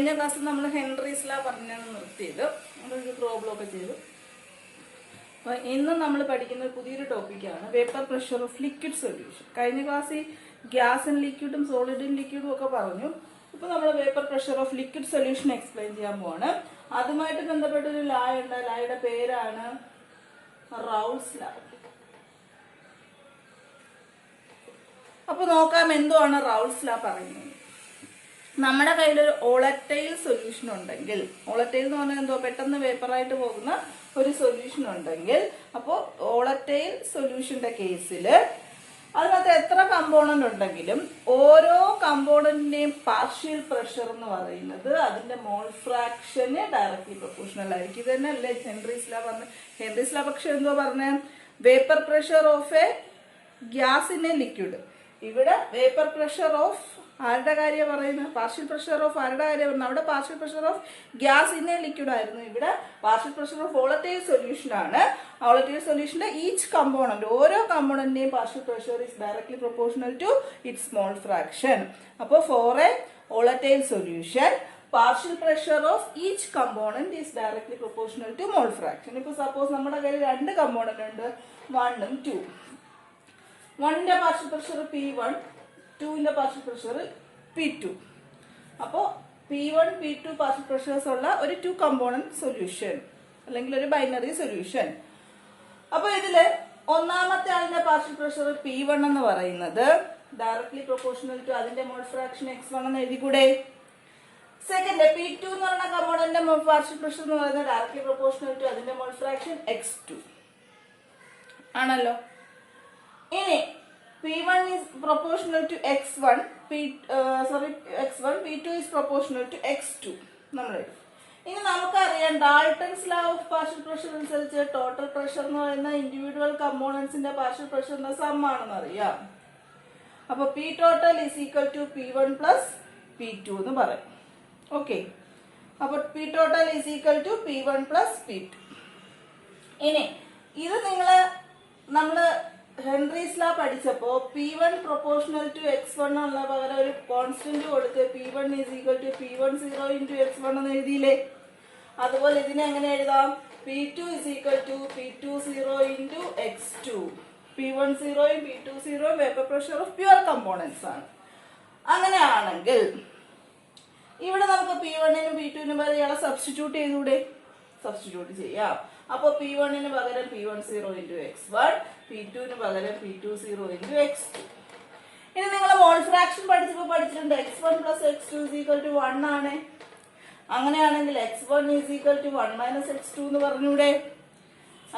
കഴിഞ്ഞ ക്ലാസ്സിൽ നമ്മൾ ഹെൻറീസ് ലോ പറഞ്ഞാണ് നിർത്തിയത്. അതൊരു പ്രോബ്ലം ഒക്കെ ചെയ്തു. അപ്പോൾ ഇന്ന് നമ്മൾ പഠിക്കുന്ന പുതിയൊരു ടോപ്പിക്കാണ് vapour pressure of liquid solution. കഴിഞ്ഞ ക്ലാസ്സിൽ ഗ്യാസും ലിക്വിഡും സോളിഡും ലിക്വിഡും ഒക്കെ പറഞ്ഞു. ഇപ്പോൾ നമ്മൾ vapour pressure of liquid solution explain ചെയ്യാൻ പോവാണ്. അതുമായിട്ട് ബന്ധപ്പെട്ടൊരു ലാ ഉണ്ട്. ലായുടെ പേരാണ് റൗൾസ് ലാ. അപ്പോൾ നോക്കാം എന്തുവാണ് റൗൾസ് ലാ പറയുന്നത്. നമ്മുടെ കയ്യിലൊരു ഓളറ്റൈൽ സൊല്യൂഷൻ ഉണ്ടെങ്കിൽ, ഓളറ്റൈൽ എന്ന് പറഞ്ഞാൽ എന്തോ പെട്ടെന്ന് വേപ്പറായിട്ട് പോകുന്ന ഒരു സൊല്യൂഷൻ ഉണ്ടെങ്കിൽ, അപ്പോൾ ഓളറ്റൈൽ സൊല്യൂഷന്റെ കേസിൽ അതിനകത്ത് എത്ര കമ്പോണന്റ് ഉണ്ടെങ്കിലും ഓരോ കമ്പോണന്റിന്റെയും പാർഷ്യൽ പ്രഷർ എന്ന് പറയുന്നത് അതിന്റെ മോൾ ഫ്രാക്ഷന് ഡയറക്ട്ലി പ്രൊപ്പോർഷണൽ ആയിരിക്കും. ഇത് തന്നെ അല്ലേ ഹെൻറീസ് ലോ പറഞ്ഞ. ഹെൻറീസ് ലോ പക്ഷെ എന്തോ പറഞ്ഞ vapour pressure of A gas in a liquid. ഇവിടെ വേപ്പർ പ്രഷർ ഓഫ് ആരുടെ കാര്യം പറയുന്നത്? പാർഷ്യൽ പ്രഷർ ഓഫ് ആരുടെ കാര്യം പറയുന്നത്? അവിടെ partial pressure of gas in a liquid ആയിരുന്നു. ഇവിടെ partial pressure of volatile solution ആണ്. വോളറ്റൈൽ സൊല്യൂഷന്റെ ഈച്ച് കമ്പോണന്റ്, ഓരോ കമ്പോണന്റിന്റെയും partial pressure is directly proportional to its mole fraction. അപ്പോൾ for a volatile solution partial pressure of each component is directly proportional to mole fraction. ഇപ്പോൾ suppose നമ്മുടെ കയ്യിൽ രണ്ട് component ഉണ്ട്, 1 ഉം 2. 1ന്റെ പാർഷ്യൽ പ്രഷർ P1, 2ന്റെ പാർഷ്യൽ പ്രഷർ P2. അപ്പോൾ P1 P2 പാർഷ്യൽ പ്രഷേഴ്സ് ഉള്ള ഒരു 2 കമ്പോണന്റ് സൊല്യൂഷൻ അല്ലെങ്കിൽ ഒരു ബൈനറി സൊല്യൂഷൻ. അപ്പോൾ ഇതില് ഒന്നാമത്തെ ആളിന്റെ പാർഷ്യൽ പ്രഷർ P1 എന്ന് പറയുന്നത് ഡയറക്ട്ലി പ്രൊപ്പോർഷണൽ ടു അതിന്റെ മോൾ ഫ്രാക്ഷൻ x1 എന്ന് എഴുതിക്കൂടെ? സെക്കൻഡ് P2 എന്ന് പറയുന്ന കമ്പോണന്റിന്റെ പാർഷ്യൽ പ്രഷർ എന്ന് പറയുന്നത് ഡയറക്ട്ലി പ്രൊപ്പോർഷണൽ ടു അതിന്റെ മോൾ ഫ്രാക്ഷൻ x2 ആണല്ലോ. ഇനി P1 is proportional to x1, x1, P2 is proportional to x2. ഇനി നമുക്കറിയാം Dalton's law of partial pressure അനുസരിച്ച് ടോട്ടൽ പ്രഷർ എന്ന് പറയുന്ന ഇൻഡിവിജ്വൽ കമ്പോണൻസിന്റെ പാർഷ്യൽ പ്രഷറിന്റെ സം ആണെന്ന് അറിയാം. അപ്പൊ P total is equal to P1 plus P2 എന്ന് പറയും. ഓക്കെ, അപ്പൊ P total is equal to P1 plus P2. ഇനി ഇത് നമ്മള് ഹെൻറീസ് ലോ പഠിച്ചപ്പോ P1 പ്രൊപ്പോർഷണൽ ടു x1 എന്നുള്ള പകരം ഒരു കോൺസ്റ്റന്റ് കൊടുത്ത് P1 is equal to P10 into x1 എന്ന് എഴുതിയില്ലേ? അതുപോലെ ഇതിനെ എങ്ങനെ എഴുതാം? P2 is equal to P20 into x2. P10 ഉം P20 ഉം vapour pressure of pure components ആണ്. അങ്ങനെയാണെങ്കിൽ ഇവിടെ നമുക്ക് P1നും P2നും പകരം ഇയാളെ സബ്സ്റ്റിറ്റ്യൂട്ട് ചെയ്തൂടെ? സബ്സ്റ്റിറ്റ്യൂട്ട് ചെയ്യാം. അപ്പോൾ P1ന് പകരം P10 into x1, P2ന് പകരം P20 into x2. ഇനി നിങ്ങൾ മോൾ ഫ്രാക്ഷൻ പഠിച്ചിട്ടുണ്ട് x1 plus x2 is equal to 1 ആണ്. അങ്ങനെയാണെങ്കിൽ x1 is equal to 1 minus x2 എന്ന് പറഞ്ഞൂടെ?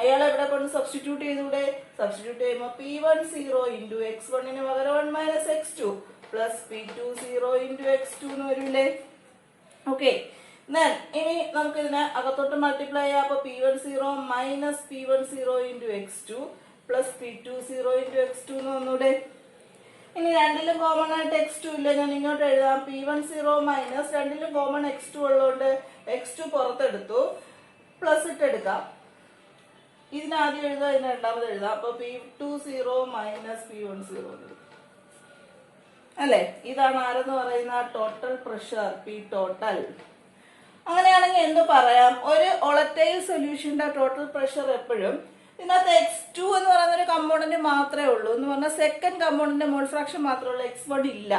അയാൾ എവിടെ കൊണ്ട് സബ്സ്റ്റിറ്റ്യൂട്ട് ചെയ്തൂടെ? സബ്സ്റ്റിറ്റ്യൂട്ട് ചെയ്യുമ്പോൾ P10 into x1ന് പകരം 1 minus x2 plus P20 into x2 എന്ന് വരൂലേ? ഓക്കെ, ഇനി നമുക്ക് ഇതിനെ അകത്തോട്ട് മൾട്ടിപ്ലൈ ചെയ്യാം. അപ്പൊ P10 minus P10 into x2 plus P20 into x2 എന്ന് വന്നൂടെ? ഇനി രണ്ടിലും കോമൺ ആയിട്ട് x2 ഇല്ല, ഞാൻ ഇങ്ങോട്ട് എഴുതാം. P10 മൈനസ് രണ്ടിലും കോമൺ x2 ഉള്ളതുകൊണ്ട് x2 പുറത്തെടുത്തു, പ്ലസ് ഇട്ടെടുക്കാം. ഇതിനാദ്യം എഴുതാം, ഇതിന് രണ്ടാമത് എഴുതാം. അപ്പൊ P20 മൈനസ് P10 അല്ലെ? ഇതാണ് ആരെന്ന് പറയുന്ന ടോട്ടൽ പ്രഷർ P ടോട്ടൽ. അങ്ങനെയാണെങ്കിൽ എന്ത് പറയാം? ഒരു ഒളറ്റൈൽ സൊല്യൂഷന്റെ ടോട്ടൽ പ്രഷർ എപ്പോഴും ഇതിനകത്ത് x2 എന്ന് പറയുന്ന ഒരു കമ്പോണന്റ് മാത്രമേ ഉള്ളൂ. എന്ന് പറഞ്ഞാൽ സെക്കൻഡ് കമ്പോണന്റ് മോൾ ഫ്രാക്ഷൻ മാത്രമേ ഉള്ളൂ, x1 ഇല്ല.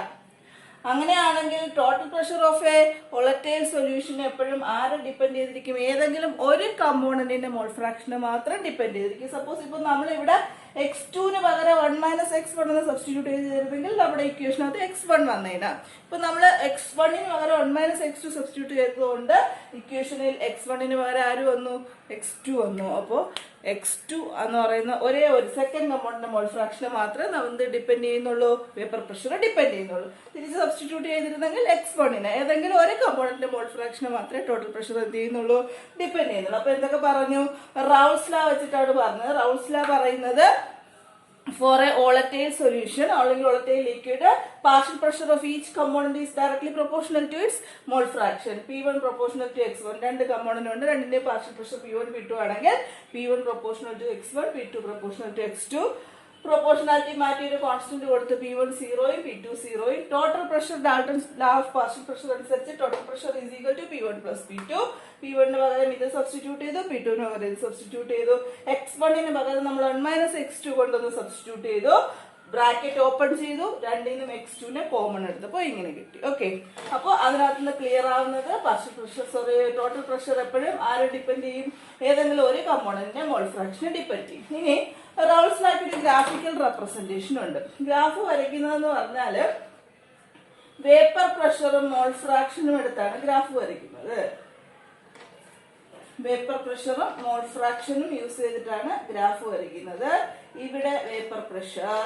അങ്ങനെയാണെങ്കിൽ total pressure of a volatile solution എപ്പോഴും ആരെ ഡിപ്പെൻഡ് ചെയ്തിരിക്കും? ഏതെങ്കിലും ഒരു കമ്പോണന്റിന്റെ മോൾ ഫ്രാക്ഷനെ മാത്രം ഡിപ്പെൻഡ് ചെയ്തിരിക്കും. സപ്പോസ് ഇപ്പൊ നമ്മളിവിടെ x2ന് പകരം 1 മൈനസ് x1 എന്ന് സബ്സ്റ്റിറ്റ്യൂട്ട് ചെയ്തിരുന്നെങ്കിൽ നമ്മുടെ ഇക്വേഷനകത്ത് x1 വന്നേനാ. ഇപ്പൊ നമ്മൾ x1ന് പകരം 1 മൈനസ് x2 സബ്സ്റ്റിറ്റ്യൂട്ട് ചെയ്തതുകൊണ്ട് ഇക്വേഷനിൽ x1ന് പകരം ആര് വന്നു? x2 വന്നു. അപ്പോൾ x2 എന്ന് പറയുന്ന ഒരേ ഒരു സെക്കൻഡ് കമ്പോണന്റ് മോൾ ഫ്രാക്ഷനെ മാത്രമേ നമ്മൾ ഡിപ്പെൻഡ് ചെയ്യുന്നുള്ളൂ, വേപ്പർ പ്രഷർ ഡിപ്പെൻഡ് ചെയ്യുന്നുള്ളൂ. തിരിച്ച് സബ്സ്റ്റിറ്റ്യൂട്ട് ചെയ്തിരുന്നെങ്കിൽ x1ന് ഏതെങ്കിലും ഒരു കമ്പോണന്റ് മോൾ ഫ്രാക്ഷനെ മാത്രമേ ടോട്ടൽ പ്രഷർ എന്ത് ചെയ്യുന്നുള്ളൂ? ഡിപ്പെൻഡ് ചെയ്യുന്നുള്ളൂ. അപ്പൊ എന്തൊക്കെ പറഞ്ഞു? റൗൾസ് ലോ വെച്ചിട്ടാണ് പറഞ്ഞത്. റൗൾസ് ലോ പറയുന്നത് for a volatile solution or volatile liquid, partial pressure of each component is directly proportional to its mole fraction. P1 proportional to x1. രണ്ട് കമ്പോണന്റ് ഉണ്ട്, രണ്ടിന്റെ പാർഷ്യൽ പ്രഷർ P1 P2 ആണെങ്കിൽ P1 proportional to x1, P2 proportional to x2. Proportionality മാറ്റി ഒരു constant കൊടുത്ത് P1 0യും P2 0യും total pressure Dalton's law of partial pressure അനുസരിച്ച് total pressure is equal to P1 plus P2. P1 ന് പകരം ഇത് സബ്സ്റ്റിറ്റ്യൂട്ട് ചെയ്തു, P2 ന് പകരം ഇത് സബ്സ്റ്റിറ്റ്യൂട്ട് ചെയ്തു, x1 ന് പകരം നമ്മൾ 1 - x2 കൊണ്ടൊന്ന് സബ്സ്റ്റിറ്റ്യൂട്ട് ചെയ്തു, ബ്രാക്കറ്റ് ഓപ്പൺ ചെയ്തു, രണ്ടിനും x2 നെ കോമൺ എടുത്തപ്പോൾ ഇങ്ങനെ കിട്ടി. ഓക്കെ, അപ്പോൾ അതിനകത്ത് നിന്ന് ക്ലിയർ ആവുന്നത് പാർഷ്യൽ പ്രഷർ ടോട്ടൽ പ്രഷർ എപ്പോഴും ആരെ ഡിപ്പെൻഡ് ചെയ്യും? ഏതെങ്കിലും ഒരു കമ്പോണന്റിനെ മോൾ ഫ്രാക്ഷനെ ഡിപ്പെൻഡ് ചെയ്യും. ഇനി റൗൾസ് ലാക്ക് ഒരു ഗ്രാഫിക്കൽ റെപ്രസെന്റേഷൻ ഉണ്ട്. ഗ്രാഫ് വരയ്ക്കുന്നതെന്ന് പറഞ്ഞാൽ വേപ്പർ പ്രഷറും മോൾ ഫ്രാക്ഷനും എടുത്താണ് ഗ്രാഫ് വരയ്ക്കുന്നത്. വേപ്പർ പ്രഷറും മോൾ ഫ്രാക്ഷനും യൂസ് ചെയ്തിട്ടാണ് ഗ്രാഫ് വരയ്ക്കുന്നത്. ഇവിടെ vapour pressure,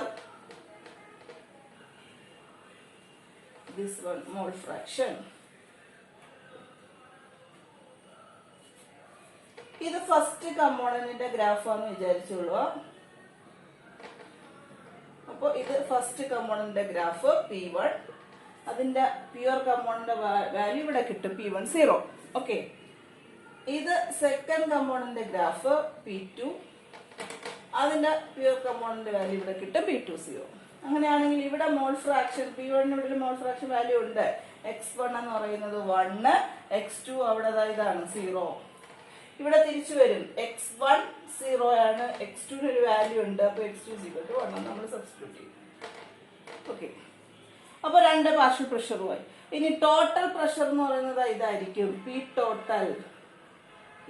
this one mole fraction. ഇത് ഫസ്റ്റ് കമ്പോണന്റിന്റെ ഗ്രാഫാന്ന് വിചാരിച്ചോളൂ. അപ്പോൾ ഇത് ഫസ്റ്റ് കമ്പോണന്റിന്റെ ഗ്രാഫ് P1, അതിന്റെ പ്യുവർ കമ്പോണന്റ് വാല്യൂ ഇവിടെ കിട്ടും P1 0. ഓക്കെ, ഇത് സെക്കൻഡ് കമ്പോണന്റിന്റെ ഗ്രാഫ് P2, അതിന്റെ പ്യുവർ കമ്പോണന്റ് വാല്യൂ ഇവിടെ കിട്ടും P2 0. അങ്ങനെയാണെങ്കിൽ ഇവിടെ മോൾ ഫ്രാക്ഷൻ P1 ഇവിടെ മോൾ ഫ്രാക്ഷൻ വാല്യൂ ഉണ്ട്. x1 എന്ന് പറയുന്നത് 1, x2 അവിടെ ഇതാണ് 0. ഇവിടെ തിരിച്ചു വരും, x1 0 ആണ്, x2 ഒരു വാല്യൂ ഉണ്ട്, അപ്പൊ x2 1 നമ്മൾ സബ്സ്റ്റിറ്റ്യൂട്ട് ചെയ്യും. ഓക്കെ, അപ്പൊ രണ്ട് പാർഷ്യൽ പ്രഷറുമായി. ഇനി ടോട്ടൽ പ്രഷർ എന്ന് പറയുന്നത് ഇതായിരിക്കും, P total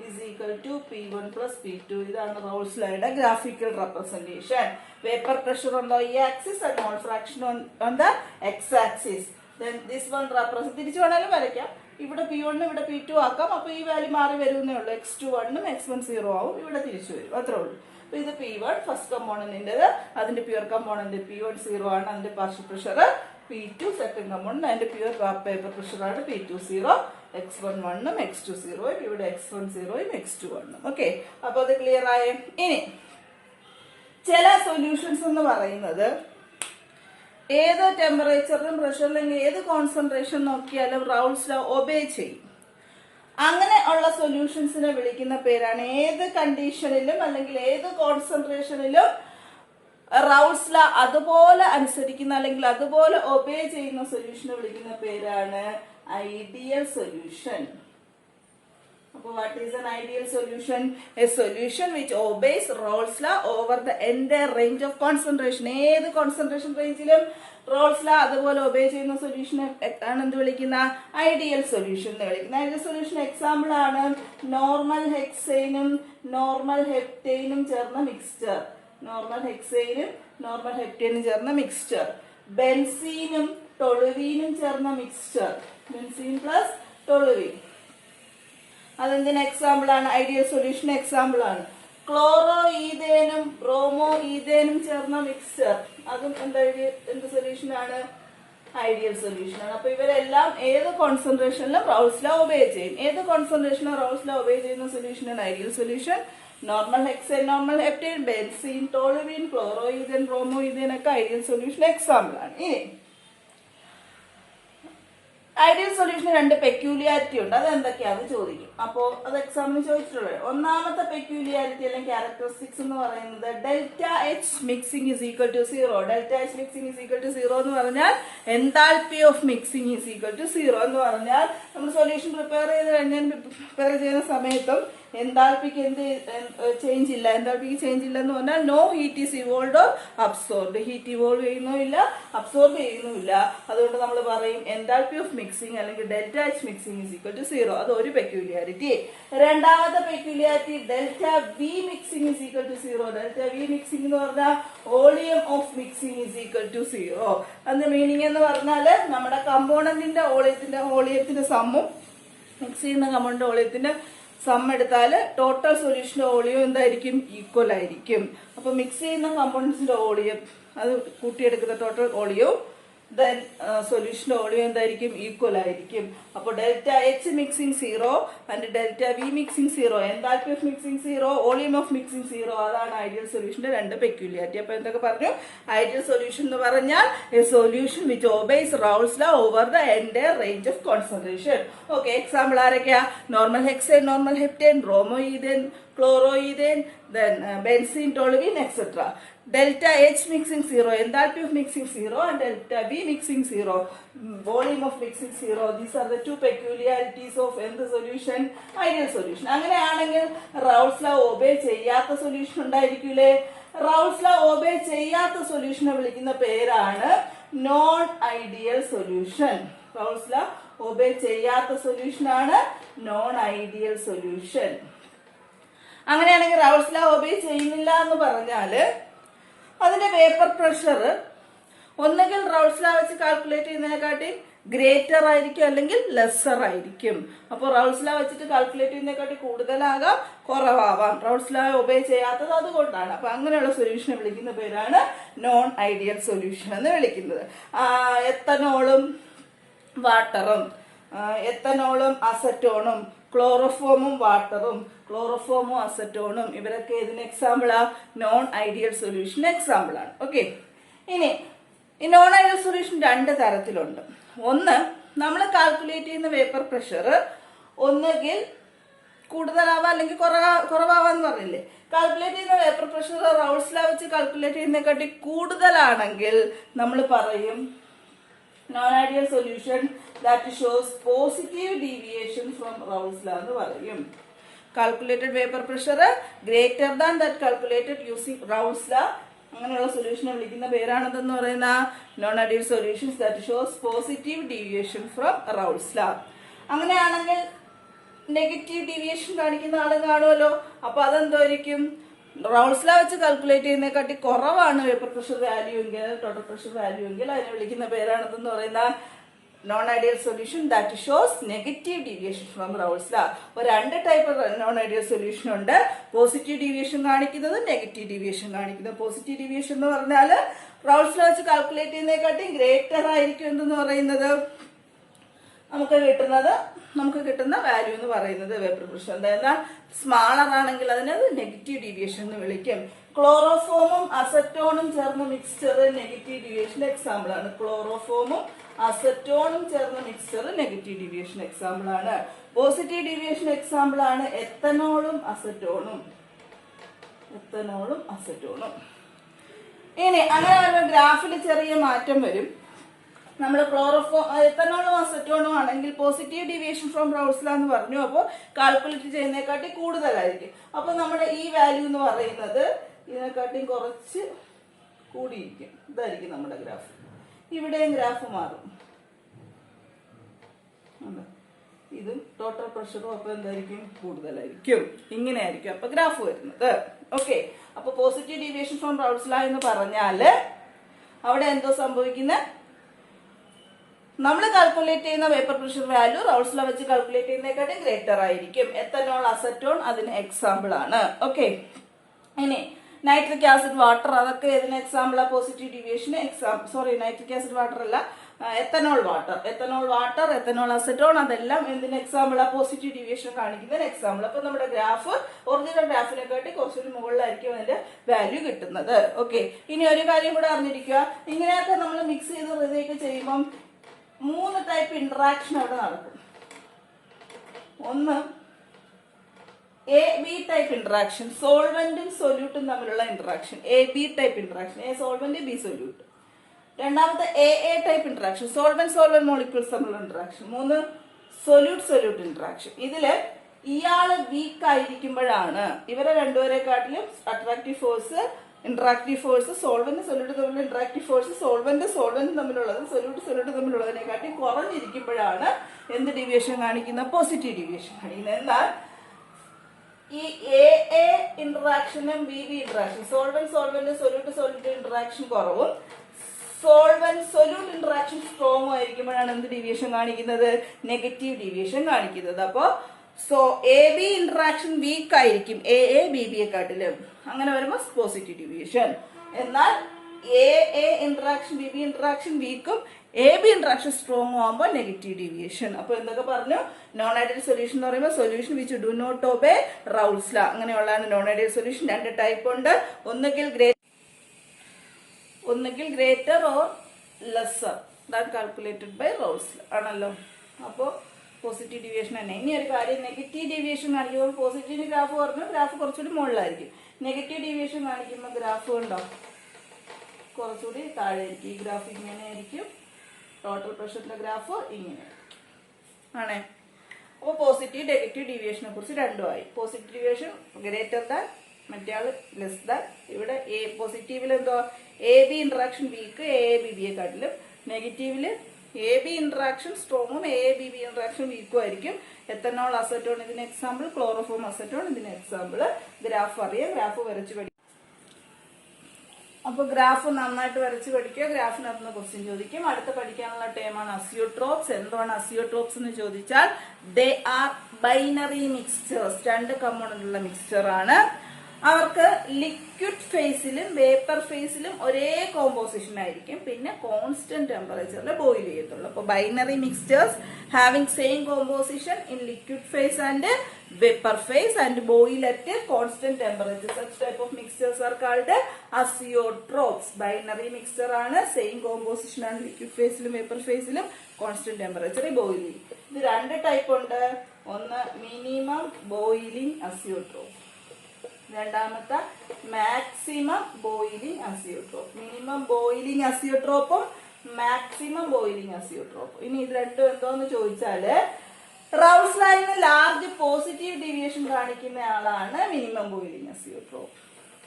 is equal to P1 plus P2. ഇതാണ് റോൾസ് ലോയുടെ graphical representation. Vapour pressure on the y-axis and mole fraction on the x-axis. Then this one represent തിരിച്ചു വേണേലും വരയ്ക്കാം. ഇവിടെ P1 ഇവിടെ P2 ആക്കാം. അപ്പോൾ ഈ വാല്യൂ മാറി വരുന്നേ ഉള്ളൂ. x2 1 ഉം x1 0 ആവും. ഇവിടെ തിരിച്ചു വരും, അത്രേ ഉള്ളൂ. അപ്പോൾ ഇത് P1 ഫസ്റ്റ് കമ്പോണന്റിൻ്റെത്, അതിന്റെ പ്യുവർ കമ്പോണന്റ് P1 0 ആണ്, അതിന്റെ partial pressure. P2 second component, അതിന്റെ പ്യുവർ വേപ്പർ പ്രഷർ ആണ് P2 0. x1 1 ഉം x2 0 ഉം, ഇവിടെ x1 0 ഉം x2 1 ഉം. ഓക്കെ, അപ്പോൾ അത് ക്ലിയർ ആയേ? ഇനി ചില സൊല്യൂഷൻസ് എന്ന് പറയുന്നത് ഏത് ടെമ്പറേച്ചറിലും പ്രഷറിലും ഏത് കോൺസെൻട്രേഷൻ നോക്കിയാലും റൗൾസ് ലോ ഒബേ ചെയ്യും. അങ്ങനെ ഉള്ള സൊല്യൂഷൻസിനെ വിളിക്കുന്ന പേരാണ്, ഏത് കണ്ടീഷനിലും അല്ലെങ്കിൽ ഏത് കോൺസെൻട്രേഷനിലും റൗൾസ് ലോ അതുപോലെ അനുസരിക്കുന്ന അല്ലെങ്കിൽ അതുപോലെ ഒബേ ചെയ്യുന്ന സൊല്യൂഷനെ വിളിക്കുന്ന പേരാണ് ഐഡിയൽ സൊല്യൂഷൻ. അപ്പോൾ what is an ideal solution? A solution which obeys Raoult's law over the entire range of concentration. ഏത് കോൺസെൻട്രേഷൻ റേഞ്ചിലും റോൾസ് ലോ അതുപോലെ ഒബേ ചെയ്യുന്ന സൊല്യൂഷൻ ആണ് എന്ത് വിളിക്കുന്ന? ഐഡിയൽ സൊല്യൂഷൻ എന്ന് വിളിക്കുന്നത്. ഐഡിയൽ സൊല്യൂഷൻ എക്സാമ്പിൾ ആണ് നോർമൽ ഹെക്സൈനും നോർമൽ ഹെപ്റ്റൈനും ചേർന്ന മിക്സ്ചർ. നോർമൽ ഹെക്സൈനും നോർമൽ ഹെപ്റ്റൈനും ചേർന്ന മിക്സ്ചർ. ബെൻസീനും ടൊളുവീനും ചേർന്ന മിക്സ്ചർ. ബെൻസീൻ പ്ലസ് ടൊളുവീൻ, അതെന്തിന് എക്സാമ്പിൾ ആണ്? ഐഡിയൽ സൊല്യൂഷൻ എക്സാമ്പിൾ ആണ്. ക്ലോറോ ഈതേനും ബ്രോമോ ഈതേനും ചേർന്ന മിക്സ്ചർ, അതും എന്ത് സൊല്യൂഷൻ ആണ്? ഐഡിയൽ സൊല്യൂഷൻ ആണ്. അപ്പൊ ഇവരെല്ലാം ഏത് കോൺസെൻട്രേഷനിലും റൗൾസ് ലോ ഒബേ ചെയ്യും. ഏത് കോൺസെൻട്രേഷനിലും റൗൾസ് ലോ ഒബേ ചെയ്യുന്ന സൊല്യൂഷനാണ് ideal solution. Normal hexane, normal heptane, benzene, toluene, chloro ethane, bromo ethane ഒക്കെ ഐഡിയൽ സൊല്യൂഷൻ എക്സാമ്പിൾ ആണ്. ഇനി ഐഡിയൽ സൊല്യൂഷന് രണ്ട് പെക്യൂലിയാരിറ്റി ഉണ്ട്, അത് എന്തൊക്കെയാണെന്ന് ചോദിക്കും. അപ്പോൾ അത് എക്സാമിന് ചോദിച്ചിട്ടുള്ളത്. ഒന്നാമത്തെ പെക്യൂലിയാരിറ്റി അല്ലെങ്കിൽ ക്യാരക്ടറിസ്റ്റിക്സ് എന്ന് പറയുന്നത് delta H mixing is equal to 0. Delta H mixing is equal to 0 എന്ന് പറഞ്ഞാൽ enthalpy of mixing is equal to 0 എന്ന് പറഞ്ഞാൽ നമ്മൾ സൊല്യൂഷൻ പ്രിപ്പയർ ചെയ്ത് കഴിഞ്ഞാൽ പ്രിപ്പയർ ചെയ്യുന്ന സമയത്തും എൻതാൽപ്പിക്ക് എന്ത് ചേഞ്ച് ഇല്ല. എൻതാൽപ്പിക്ക് ചേഞ്ച് ഇല്ല എന്ന് പറഞ്ഞാൽ no heat is evolve or absorb. Heat evolve ചെയ്യുന്നുമില്ല, അബ്സോർബ് ചെയ്യുന്നുമില്ല. അതുകൊണ്ട് നമ്മൾ പറയും എൻതാൽപ്പി ഓഫ് മിക്സിംഗ് അല്ലെങ്കിൽ delta H mixing is equal to 0. അത് ഒരു പെക്യൂലിയാരിറ്റി. രണ്ടാമത്തെ peculiarity delta V mixing is equal to 0. Delta V mixing എന്ന് പറഞ്ഞാൽ volume of mixing is equal to 0. അതിന്റെ മീനിങ് എന്ന് പറഞ്ഞാൽ നമ്മുടെ കമ്പോണന്റിന്റെ വോളിയത്തിന്റെ സമ്മും മിക്സ് ചെയ്യുന്ന കമ്പോണന്റ് വോളിയത്തിന്റെ സം എടുത്താൽ ടോട്ടൽ സൊല്യൂഷന്റെ വോളിയം എന്തായിരിക്കും? ഈക്വൽ ആയിരിക്കും. അപ്പൊ മിക്സ് ചെയ്യുന്ന കമ്പോണൻസിന്റെ വോളിയം അത് കൂട്ടിയെടുക്കുന്ന ടോട്ടൽ വോളിയവും then സൊല്യൂഷന്റെ വോളിയം എന്തായിരിക്കും? ഈക്വൽ ആയിരിക്കും. അപ്പോൾ delta H mixing 0 and delta V mixing 0, enthalpy of mixing 0, volume of mixing 0. അതാണ് ഐഡിയൽ സൊല്യൂഷന്റെ രണ്ട് പെക്യൂലിയാരിറ്റി. അപ്പൊ എന്തൊക്കെ പറഞ്ഞു? ഐഡിയൽ സൊല്യൂഷൻ എന്ന് പറഞ്ഞാൽ a solution which obeys Raoult's law over the entire range of concentration. Okay, example ആരൊക്കെയാ? Normal hexane, normal heptane, bromo ethane, chloro ethane, then benzene, toluene, etcetera. delta H mixing 0, enthalpy of mixing 0, and delta V mixing 0, volume of mixing 0. These are the two peculiarities of the solution, ideal solution. അങ്ങനെയാണെങ്കിൽ റൗൾസ് law obey ചെയ്യാത്ത solution ഉണ്ടായിരിക്കൂലേ? റൗൾസ് law obey ചെയ്യാത്ത സൊല്യൂഷനെ വിളിക്കുന്ന പേരാണ് non ideal solution. റൗൾസ് law obey ചെയ്യാത്ത solution ആണ് non ideal solution. അങ്ങനെയാണെങ്കിൽ റൗൾസ് law obey ചെയ്യുന്നില്ല എന്ന് പറഞ്ഞാല് അതിന്റെ വേപ്പർ പ്രഷർ ഒന്നുകിൽ റൗൾസ് ലോ വെച്ച് കാൽക്കുലേറ്റ് ചെയ്യുന്നതിനെക്കാട്ടി ഗ്രേറ്റർ ആയിരിക്കും, അല്ലെങ്കിൽ ലെസ്സർ ആയിരിക്കും. അപ്പോൾ റൗൾസ് ലോ വെച്ചിട്ട് കാൽക്കുലേറ്റ് ചെയ്യുന്നതിനെക്കാട്ടി കൂടുതലാകാം, കുറവാവാം. റൗൾസ് ലോ ഒബേ ചെയ്യാത്തത് അതുകൊണ്ടാണ്. അപ്പൊ അങ്ങനെയുള്ള സൊല്യൂഷനെ വിളിക്കുന്ന പേരാണ് നോൺ ഐഡിയൽ സൊല്യൂഷൻ എന്ന് വിളിക്കുന്നത്. എത്തനോളും വാട്ടറും, എത്തനോളും അസറ്റോണും, ക്ലോറോഫോമും വാട്ടറും, ക്ലോറോഫോമും അസറ്റോണും, ഇവരൊക്കെ ഇതിന് എക്സാമ്പിളാ നോൺ ഐഡിയൽ സൊല്യൂഷൻ എക്സാമ്പിൾ ആണ്. ഓക്കെ, ഇനി ഈ നോൺ ഐഡിയൽ സൊല്യൂഷൻ രണ്ട് തരത്തിലുണ്ട്. ഒന്ന്, നമ്മൾ കാൽക്കുലേറ്റ് ചെയ്യുന്ന വേപ്പർ പ്രഷർ ഒന്നുകിൽ കൂടുതലാവാം അല്ലെങ്കിൽ കുറവാവാന്ന് പറഞ്ഞില്ലേ? കാൽക്കുലേറ്റ് ചെയ്യുന്ന വേപ്പർ പ്രഷർ റൗൾസ് ലോ വെച്ച് കാൽക്കുലേറ്റ് ചെയ്യുന്നതിനെക്കാട്ടി കൂടുതലാണെങ്കിൽ നമ്മൾ പറയും non ideal solution that shows positive deviation from റൗൾസ് law എന്ന് പറയും. Calculated vapour pressure greater than that calculated using റൗൾസ് law, അങ്ങനെയുള്ള സൊല്യൂഷനെ വിളിക്കുന്ന പേരാണെന്ന് പറയുന്ന non ideal solutions that shows positive deviation from റൗൾസ് law. അങ്ങനെയാണെങ്കിൽ നെഗറ്റീവ് ഡീവിയേഷൻ കാണിക്കുന്ന ആള് കാണുമല്ലോ. അപ്പൊ അതെന്തായിരിക്കും? റൗൾസ് ലോ വെച്ച് കാൽക്കുലേറ്റ് ചെയ്യുന്നതിനെക്കാട്ടി കുറവാണ് വേപ്പർ പ്രഷർ വാല്യൂ എങ്കിൽ, ടോട്ടൽ പ്രഷർ വാല്യൂ എങ്കിൽ, അതിനെ വിളിക്കുന്ന പേരാണെന്ന് പറയുന്ന non ideal solution that shows negative deviation from റൗൾസ് law. അപ്പോൾ രണ്ട് ടൈപ്പ് നോൺ ഐഡിയൽ സൊല്യൂഷൻ ഉണ്ട്. പോസിറ്റീവ് ഡീവിയേഷൻ കാണിക്കുന്നത്, നെഗറ്റീവ് ഡീവിയേഷൻ കാണിക്കുന്നത്. പോസിറ്റീവ് ഡീവിയേഷൻ എന്ന് പറഞ്ഞാൽ റൗൾസ് ലോ വെച്ച് കാൽക്കുലേറ്റ് ചെയ്യുന്നതിനെക്കാട്ടി ഗ്രേറ്റർ ആയിരിക്കും എന്തെന്ന് പറയുന്നത് നമുക്ക് കിട്ടുന്ന വാല്യൂ എന്ന് പറയുന്നത് വേപ്പർ പ്രഷർ. എന്തായാലും സ്മാളർ ആണെങ്കിൽ അതിനത് നെഗറ്റീവ് ഡീവിയേഷൻ എന്ന് വിളിക്കും. ക്ലോറോഫോമും അസറ്റോണും ചേർന്ന മിക്സ്ചർ നെഗറ്റീവ് ഡീവിയേഷൻ എക്സാമ്പിൾ ആണ്. ക്ലോറോഫോമും അസറ്റോണും ചേർന്ന മിക്സ്ചർ നെഗറ്റീവ് ഡീവിയേഷൻ എക്സാമ്പിൾ ആണ്. പോസിറ്റീവ് ഡീവിയേഷൻ എക്സാമ്പിൾ ആണ് എത്തനോളും അസറ്റോണും. ഇനി അങ്ങനെ വരുമ്പോൾ ഗ്രാഫിൽ ചെറിയ മാറ്റം വരും. നമ്മൾ എത്തനോളും അസറ്റോണും ആണെങ്കിൽ പോസിറ്റീവ് ഡീവിയേഷൻ ഫ്രം റൗൾസ് ലോ എന്ന് പറഞ്ഞു. അപ്പോൾ കാൽക്കുലേറ്റ് ചെയ്യുന്നതിനെക്കാട്ടി കൂടുതലായിരിക്കും. അപ്പൊ നമ്മുടെ ഈ വാല്യൂ എന്ന് പറയുന്നത് ഇതിനെക്കാട്ടിയും കുറച്ച് കൂടിയിരിക്കും. ഇതായിരിക്കും നമ്മുടെ ഗ്രാഫ്. ഇവിടെയും ഗ്രാഫ് മാറും. ഇതും ടോട്ടൽ പ്രഷറും അപ്പൊ എന്തായിരിക്കും? കൂടുതലായിരിക്കും. ഇങ്ങനെയായിരിക്കും അപ്പൊ ഗ്രാഫ് വരുന്നത്. ഓക്കെ, അപ്പൊ പോസിറ്റീവ് ഡീവിയേഷൻ ഫ്രം റൗൾസ് ലോ എന്ന് പറഞ്ഞാല് അവിടെ എന്തോ സംഭവിക്കുന്നത്? നമ്മൾ കാൽക്കുലേറ്റ് ചെയ്യുന്ന വേപ്പർ പ്രഷർ വാല്യൂ റൗൾസ് ലോ വെച്ച് കാൽക്കുലേറ്റ് ചെയ്യുന്നതിനെക്കാട്ടും ഗ്രേറ്റർ ആയിരിക്കും. എത്തനോൾ, അസറ്റോൺ അതിന് എക്സാമ്പിൾ ആണ്. ഓക്കെ, ഇനി നൈട്രിക് ആസിഡ്, വാട്ടർ, അതൊക്കെ ഇതിന് എക്സാമ്പിൾ ആ പോസിറ്റീവ് ഡീവിയേഷന് നൈട്രിക് ആസിഡ് വാട്ടർ അല്ല, എത്തനോൾ വാട്ടർ, എത്തനോൾ അസറ്റോൺ, അതെല്ലാം എന്തിന് എക്സാമ്പിൾ ആ പോസിറ്റീവ് ഡീവിയേഷൻ കാണിക്കുന്നതിന് എക്സാമ്പിൾ. അപ്പൊ നമ്മുടെ ഗ്രാഫ് ഒറിജിനൽ ഗ്രാഫിനെക്കാട്ടി കുറച്ചൊരു മുകളിലായിരിക്കും അതിന്റെ വാല്യൂ കിട്ടുന്നത്. ഓക്കെ, ഇനി ഒരു കാര്യം കൂടെ അറിഞ്ഞിരിക്കുക. ഇങ്ങനെയൊക്കെ നമ്മൾ മിക്സ് ചെയ്ത് റിലേക്ക് ചെയ്യുമ്പം 3 ടൈപ്പ് ഇന്ററാക്ഷൻ അവിടെ നടക്കും. ഒന്ന് AB ടൈപ്പ് ഇന്ററാക്ഷൻ, സോൾവെന്റും സൊല്യൂട്ടും തമ്മിലുള്ള interaction. AB type interaction, A solvent, B solute. രണ്ടാമത്തെ AA type interaction, solvent molecules തമ്മിലുള്ള ഇന്ററാക്ഷൻ. 3 solute interaction. ഇതില് ഇയാള് വീക്ക് ആയിരിക്കുമ്പോഴാണ് ഇവരെ രണ്ടുപേരെക്കാട്ടിലും attractive force, interactive force, solvent solute തമ്മിലുള്ള ഇന്ററാക്റ്റീവ് ഫോഴ്സ് സോൾവെന്റ് തമ്മിലുള്ളത് സൊല്യൂട്ട് തമ്മിലുള്ളതിനെക്കാട്ടി കുറഞ്ഞിരിക്കുമ്പോഴാണ് എന്ത് ഡീവിയേഷൻ കാണിക്കുന്ന? പോസിറ്റീവ് ഡീവിയേഷൻ കാണിക്കുന്നത്. എന്നാൽ ഈ AA ഇന്ററാക്ഷനും BB interaction, solvent solute interaction കുറവും, സൊല്യൂട്ട് ഇന്ററാക്ഷൻ സ്ട്രോങ് ആയിരിക്കുമ്പോഴാണ് എന്ത് ഡീവിയേഷൻ കാണിക്കുന്നത്? നെഗറ്റീവ് ഡീവിയേഷൻ കാണിക്കുന്നത്. അപ്പോ AB ഇന്ററാക്ഷൻ വീക്ക് ആയിരിക്കും AA BBയെ കാട്ടിലും. അങ്ങനെ വരുമ്പോൾ പോസിറ്റീവ് ഡീവിയേഷൻ. എന്നാൽ AA ഇന്ററാക്ഷൻ BB ഇന്ററാക്ഷൻ വീക്കും AB ഇന്ററാക്ഷൻ സ്ട്രോങ് ആകുമ്പോൾ നെഗറ്റീവ് ഡീവിയേഷൻ. അപ്പൊ എന്തൊക്കെ പറഞ്ഞു? നോൺ ഐഡിയൽ സൊല്യൂഷൻ എന്ന് പറയുമ്പോൾ solution which do not obey Raoult's law, അങ്ങനെയുള്ളതാണ് നോൺ ഐഡിയൽ സൊല്യൂഷൻ. രണ്ട് ടൈപ്പ് ഉണ്ട്. ഒന്നുകിൽ greater or lesser than calculated by Raoult's law ആണല്ലോ. അപ്പോൾ പോസിറ്റീവ് ഡീവിയേഷൻ തന്നെ. ഇനി ഒരു കാര്യം, നെഗറ്റീവ് ഡീവിയേഷൻ കാണിക്കുമ്പോൾ പോസിറ്റീവ് ഗ്രാഫ് പറഞ്ഞു, ഗ്രാഫ് കുറച്ചുകൂടി മുകളിലായിരിക്കും. നെഗറ്റീവ് ഡീവിയേഷൻ കാണിക്കുമ്പോൾ ഗ്രാഫ് ഉണ്ടോ കുറച്ചുകൂടി താഴെ ആയിരിക്കും. ഈ ഗ്രാഫ് ഇങ്ങനെ ആയിരിക്കും, ടോട്ടൽ പ്രഷറിന്റെ ഗ്രാഫ് ഇങ്ങനെ ആണേ. അപ്പോൾ പോസിറ്റീവ് നെഗറ്റീവ് ഡീവിയേഷനെ കുറിച്ച് രണ്ടുമായി. പോസിറ്റീവ് ഡീവിയേഷൻ ഗ്രേറ്റർ ദാൻ, മറ്റേ ആൾ ലെസ് ദാൻ. ഇവിടെ പോസിറ്റീവിൽ എന്തോ A B interaction weak, AABB കാട്ടിലും. നെഗറ്റീവില് AB ഇന്ററാക്ഷൻ സ്ട്രോങ്ങും AABB ഇന്ററാക്ഷൻ വീക്കും ആയിരിക്കും. എത്തനോൾ അസറ്റോൺ ഇതിന് എക്സാമ്പിൾ, ക്ലോറോഫോം അസറ്റോൺ ഇതിന് എക്സാമ്പിൾ. ഗ്രാഫ് അറിയാം, ഗ്രാഫ് വരച്ച് പഠിക്കും. അപ്പൊ ഗ്രാഫ് നന്നായിട്ട് വരച്ച് പഠിക്കുക. ഗ്രാഫിനകത്ത് ക്വസ്റ്റ്യൻ ചോദിക്കും. അടുത്ത പഠിക്കാനുള്ള ടേമാണ് അസിയോട്രോപ്സ്. എന്താണ് അസിയോട്രോപ്സ് എന്ന് ചോദിച്ചാൽ ദേ ആർ ബൈനറി മിക്സ്ചേഴ്സ്, രണ്ട് കമ്പോണന്റ് ഉള്ള മിക്സ്ചർ ആണ്. അവർക്ക് ലിക്വിഡ് ഫേസിലും വേപ്പർ ഫേസിലും ഒരേ കോമ്പോസിഷൻ ആയിരിക്കും. പിന്നെ കോൺസ്റ്റന്റ് ടെമ്പറേച്ചറിൽ ബോയിൽ ചെയ്യത്തുള്ളൂ. അപ്പൊ binary mixtures having same composition in liquid phase and vapor phase and boil at a constant temperature. Such type of mixtures are called azeotrophs. Binary mixture ആണ്, same composition ആണ് liquid ഫേസിലും vapour ഫേസിലും, constant ടെമ്പറേച്ചറിൽ boil ചെയ്യും. ഇത് രണ്ട് type ഉണ്ട്. ഒന്ന് മിനിമം ബോയിലിംഗ് അസിയോട്രോഫ്, രണ്ടാമത്തെ maximum boiling azeotrope. Minimum boiling അസിയോട്രോപ്പും മാക്സിമം ബോയിലിംഗ് അസിയോട്രോപ്പും. ഇനി ഇത് രണ്ടും എന്തോന്ന് ചോദിച്ചാല് റൗൾസ് ലൈനിന് ലാർജ് പോസിറ്റീവ് ഡീവിയേഷൻ കാണിക്കുന്ന ആളാണ് മിനിമം ബോയിലിംഗ് അസിയോട്രോഫ്.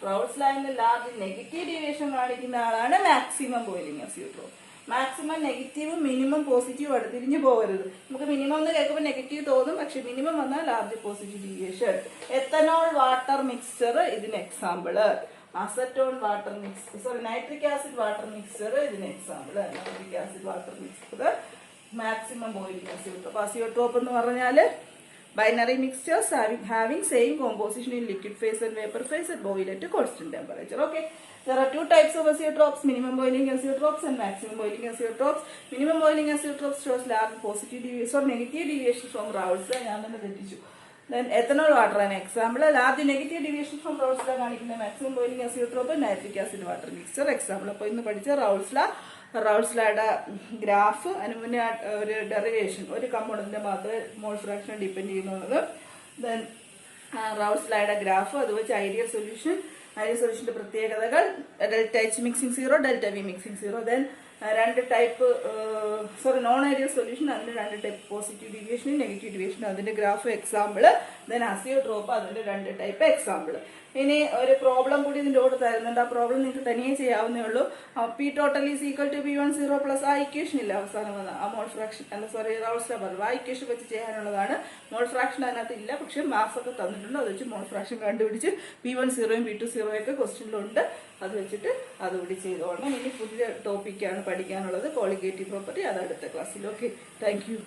റൗൾസ് ലൈനിന് ലാർജ് നെഗറ്റീവ് ഡീവിയേഷൻ കാണിക്കുന്ന ആളാണ് മാക്സിമം ബോയിലിംഗ് അസിയോട്രോഫ്. മാക്സിമം നെഗറ്റീവും മിനിമം പോസിറ്റീവും അടുത്തിരിഞ്ഞു പോകരുത്. നമുക്ക് മിനിമം എന്ന് കേൾക്കുമ്പോൾ നെഗറ്റീവ് തോന്നും, പക്ഷെ മിനിമം വന്നാൽ large positive deviation. Ethanol water mixture ഇതിന് example. Acetone water mixture, sorry nitric acid water mixture ഇതിന് example. Nitric acid water mixture maximum boiling azeotrope. Azeotrope എന്ന് പറഞ്ഞാൽ binary mixtures having same composition in liquid phase and vapour phase at boil at constant temperature. Okay, there are two types of azeotrophs: minimum boiling azeotrophs and maximum boiling azeotrophs. Minimum boiling azeotrophs shows large positive deviation or negative deviation from Raoult's law. ഞാൻ തന്നെ തെറ്റിച്ചു. Then ethanol water an example. Large negative deviation from Raoult's law കാണിക്കുന്ന maximum boiling azeotrope nitric acid water mixture example. അപ്പോൾ ഇന്ന് പഠിച്ച Raoult's law, റൗൾസ് ലായുടെ graph, അതിന് മുന്നേ ഒരു ഡെറിവേഷൻ, ഒരു കമ്പോണന്റിന്റെ മാത്രമേ മോൾ ഫ്രാക്ഷൻ ഡിപ്പെൻഡ് ചെയ്യുന്നുള്ളത്. ദെൻ റൗൾസ് ലായുടെ ഗ്രാഫ്, അത് വെച്ച് ഐഡിയൽ സൊല്യൂഷന്റെ പ്രത്യേകതകൾ, delta H mixing zero, delta V mixing zero. Then രണ്ട് ടൈപ്പ് നോൺ ഐഡിയൽ സൊല്യൂഷൻ, അതിന്റെ രണ്ട് type positive deviation, negative deviation, അതിന്റെ ഗ്രാഫ് എക്സാമ്പിൾ. ദെൻ അസിയോട്രോപ്പ്, അതിന്റെ രണ്ട് ടൈപ്പ് എക്സാമ്പിൾ. ഇനി ഒരു പ്രോബ്ലം കൂടി ഇതിന്റെ കൂടെ തരുന്നുണ്ട്. ആ പ്രോബ്ലം നിങ്ങൾക്ക് തനിയെ ചെയ്യാവുന്നേ ഉള്ളൂ. P total is equal to P10 plus ആ ഇക്വേഷൻ ഇല്ല അവസാനം വന്ന ആ മോൾ ഫ്രാക്ഷൻ, അല്ല സോറി റൗൾസ് ലാ പറഞ്ഞു, ആ ഇക്വേഷൻ വെച്ച് ചെയ്യാനുള്ളതാണ്. മോൾ ഫ്രാക്ഷൻ അതിനകത്ത് ഇല്ല, പക്ഷെ മാസ് ഒക്കെ തന്നിട്ടുണ്ട്. അത് വെച്ച് മോൾ ഫ്രാക്ഷൻ കണ്ടുപിടിച്ച് P10 P20 ഒക്കെ ക്വസ്റ്റ്യനിലുണ്ട്. അത് വെച്ചിട്ട് അതുകൂടി ചെയ്തോളണം. ഇനി പുതിയ ടോപ്പിക്കാണ് പഠിക്കാനുള്ളത്, കോളിഗേറ്റീവ് പ്രോപ്പർട്ടി. അത് അടുത്ത ക്ലാസ്സിൽ. Okay, thank you.